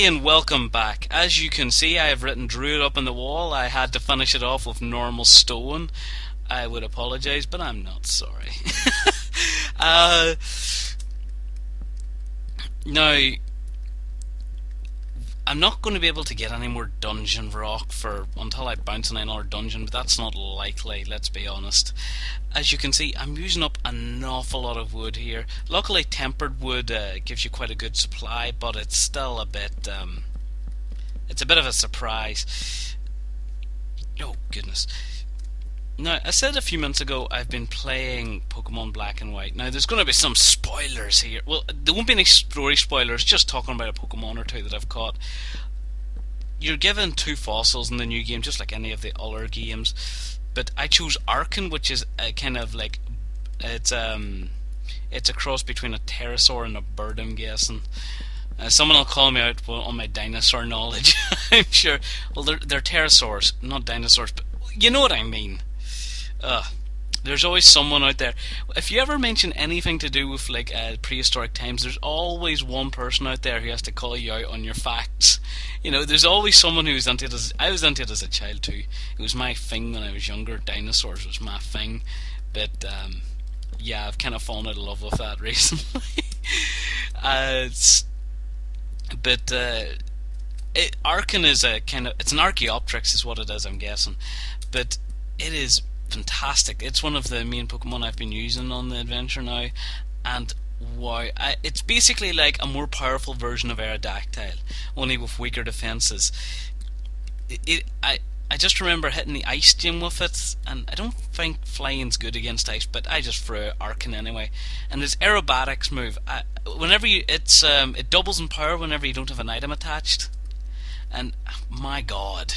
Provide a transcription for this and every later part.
and welcome back. As you can see, I have written Druid up on the wall. I had to finish it off with normal stone. I would apologise, but I'm not sorry. uh, Now, I'm not going to be able to get any more dungeon rock for until I bounce in another dungeon, but that's not likely, let's be honest. As you can see, I'm using up an awful lot of wood here. Luckily, tempered wood gives you quite a good supply, but it's still a bit, it's a bit of a surprise. Oh, goodness. Now, I said a few minutes ago I've been playing Pokemon Black and White. Now, there's going to be some spoilers here. Well, there won't be any story spoilers, just talking about a Pokemon or two that I've caught. You're given two fossils in the new game, just like any of the other games. But I chose Archon, which is a kind of like... It's a cross between a pterosaur and a bird, I'm guessing. Someone will call me out on my dinosaur knowledge, I'm sure. Well, they're pterosaurs, not dinosaurs, but you know what I mean. There's always someone out there. If you ever mention anything to do with like prehistoric times, there's always one person out there who has to call you out on your facts. You know, there's always someone who's into it. I was into it as a child too. It was my thing when I was younger. Dinosaurs was my thing, but yeah, I've kind of fallen out of love with that recently. But Archon is a kind of, it's an Archaeopteryx is what it is, I'm guessing, but it is fantastic. It's one of the main Pokemon I've been using on the adventure now, and wow, it's basically like a more powerful version of Aerodactyl, only with weaker defenses. I just remember hitting the ice gym with it, and I don't think flying's good against ice, but I just threw Archon anyway. And its aerobatics move, whenever it doubles in power whenever you don't have an item attached, and my god,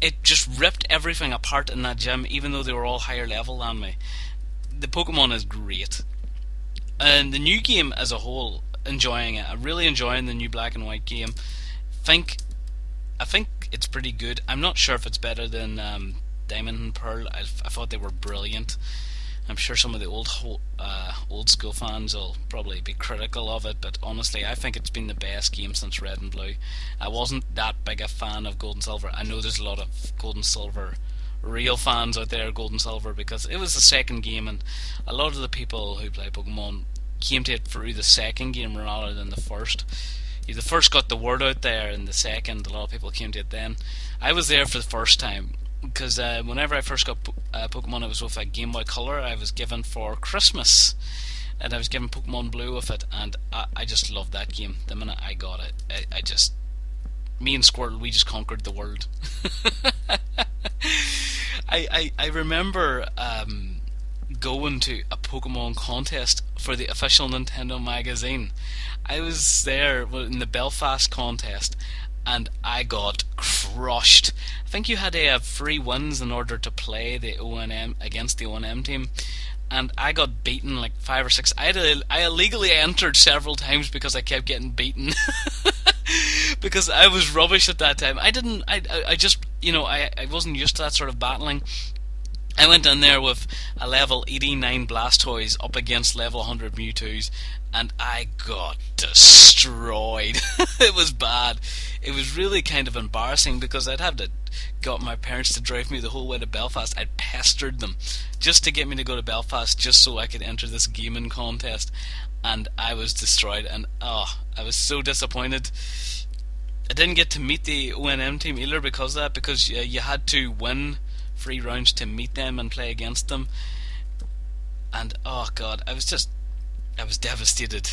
it just ripped everything apart in that gym, even though they were all higher level than me. The Pokemon is great. And the new game as a whole, enjoying it. I'm really enjoying the new Black and White game. I think it's pretty good. I'm not sure if it's better than Diamond and Pearl. I thought they were brilliant. I'm sure some of the old school fans will probably be critical of it, but honestly, I think it's been the best game since Red and Blue. I wasn't that big a fan of Gold and Silver. I know there's a lot of Gold and Silver real fans out there, Gold and Silver, because it was the second game, and a lot of the people who play Pokemon came to it through the second game rather than the first. The first got the word out there, and the second, a lot of people came to it then. I was there for the first time, because whenever I first got Pokemon, it was with a Game Boy Color I was given for Christmas, and I was given Pokemon Blue with it, and I just loved that game. The minute I got it, me and Squirtle, we just conquered the world. I remember going to a Pokemon contest for the official Nintendo magazine. I was there in the Belfast contest, and I got crushed. I think you had to have 3 wins in order to play the O&M against the O&M team, and I got beaten like 5 or 6. I illegally entered several times because I kept getting beaten. Because I was rubbish at that time. I just, I wasn't used to that sort of battling. I went in there with a level 89 Blastoise up against level 100 Mewtwo's, and I got destroyed. It was bad. It was really kind of embarrassing because I'd have to got my parents to drive me the whole way to Belfast. I'd pestered them just to get me to go to Belfast just so I could enter this gaming contest, and I was destroyed, and I was so disappointed. I didn't get to meet the O&M team either because of that, because you had to win 3 rounds to meet them and play against them, and oh god, I was devastated.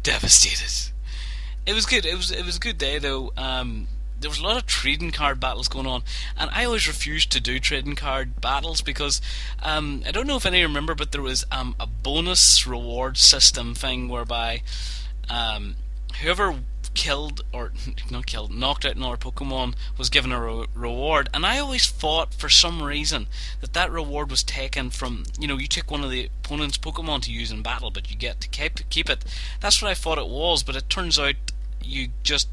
It was good. It was a good day though. There was a lot of trading card battles going on, and I always refused to do trading card battles because I don't know if any remember, but there was a bonus reward system thing whereby whoever knocked out another Pokemon was given a reward, and I always thought for some reason that reward was taken from, you took one of the opponent's Pokemon to use in battle, but you get to keep it. That's what I thought it was, but it turns out you just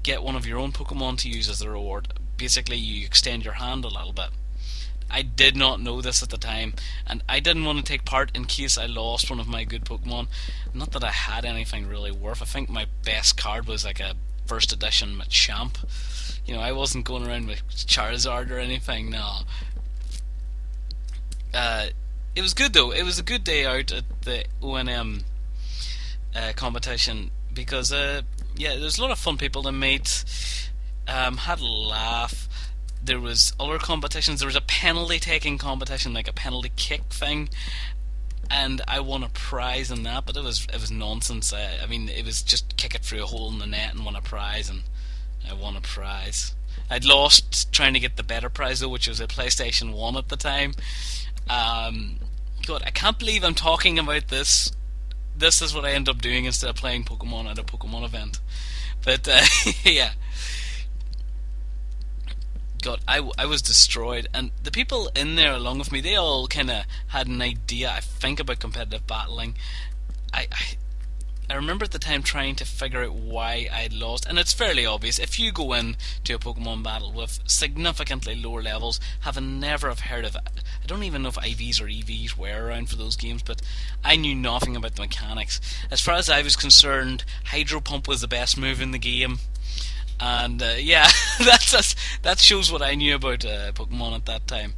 get one of your own Pokemon to use as the reward. Basically, you extend your hand a little bit. I did not know this at the time, and I didn't want to take part in case I lost one of my good Pokemon. Not that I had anything really worth. I think my best card was like a first edition Machamp. You know, I wasn't going around with Charizard or anything. No. It was good though. It was a good day out at the ONM competition because there's a lot of fun people to meet. Had a laugh. There was other competitions. There was a penalty taking competition, like a penalty kick thing, and I won a prize in that. But it was nonsense. I mean, it was just kick it through a hole in the net and win a prize, and I won a prize. I'd lost trying to get the better prize though, which was a PlayStation 1 at the time. God, I can't believe I'm talking about this. This is what I end up doing instead of playing Pokemon at a Pokemon event. But yeah. God, I was destroyed, and the people in there along with me, they all kind of had an idea, I think, about competitive battling. I remember at the time trying to figure out why I'd lost, and it's fairly obvious. If you go in to a Pokemon battle with significantly lower levels, having never have heard of it, I don't even know if IVs or EVs were around for those games, but I knew nothing about the mechanics. As far as I was concerned, Hydro Pump was the best move in the game. And yeah, that shows what I knew about Pokemon at that time.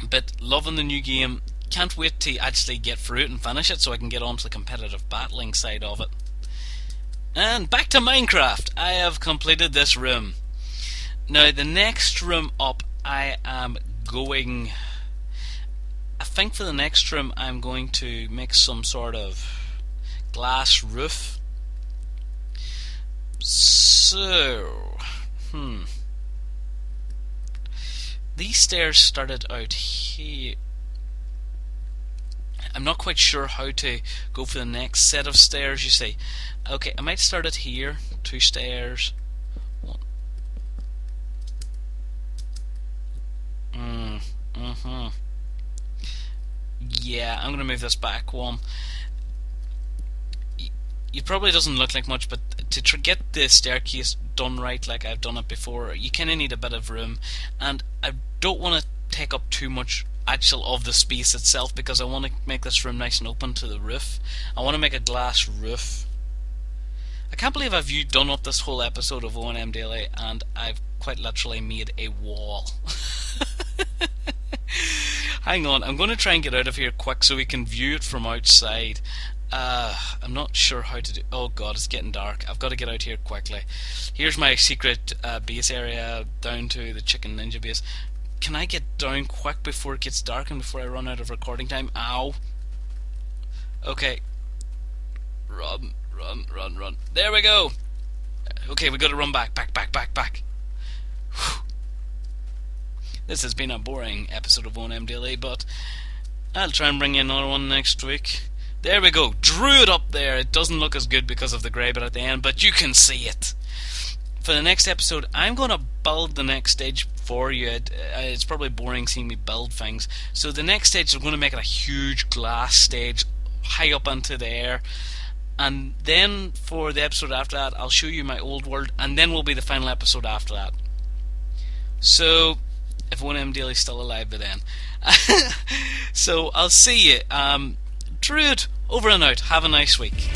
But loving the new game, can't wait to actually get through it and finish it so I can get on to the competitive battling side of it. And back to Minecraft. I have completed this room. Now the next room up, I think for the next room I'm going to make some sort of glass roof. So, these stairs started out here. I'm not quite sure how to go for the next set of stairs, you see. Okay, I might start it here. 2 stairs. 1. Yeah, I'm going to move this back 1. It probably doesn't look like much, but to get the staircase done right like I've done it before, you kind of need a bit of room, and I don't want to take up too much of the space itself because I want to make this room nice and open to the roof. I want to make a glass roof. I can't believe I've done up this whole episode of O&M Daily and I've quite literally made a wall. Hang on, I'm going to try and get out of here quick so we can view it from outside. I'm not sure how to do. Oh god, it's getting dark. I've got to get out here quickly. Here's my secret base area down to the Chicken Ninja base. Can I get down quick before it gets dark and before I run out of recording time? Ow. Okay. Run. There we go. Okay, we got to run back. Whew. This has been a boring episode of O&M Daily, but I'll try and bring you another one next week. There we go, Druid up there. It doesn't look as good because of the grey bit at the end, but you can see it. For the next episode, I'm going to build the next stage for you. It's probably boring seeing me build things. So the next stage, I'm going to make it a huge glass stage, high up into the air. And then for the episode after that, I'll show you my old world, and then will be the final episode after that. So, if O&M Daily's still alive by then. So, I'll see you. Druid, over and out. Have a nice week.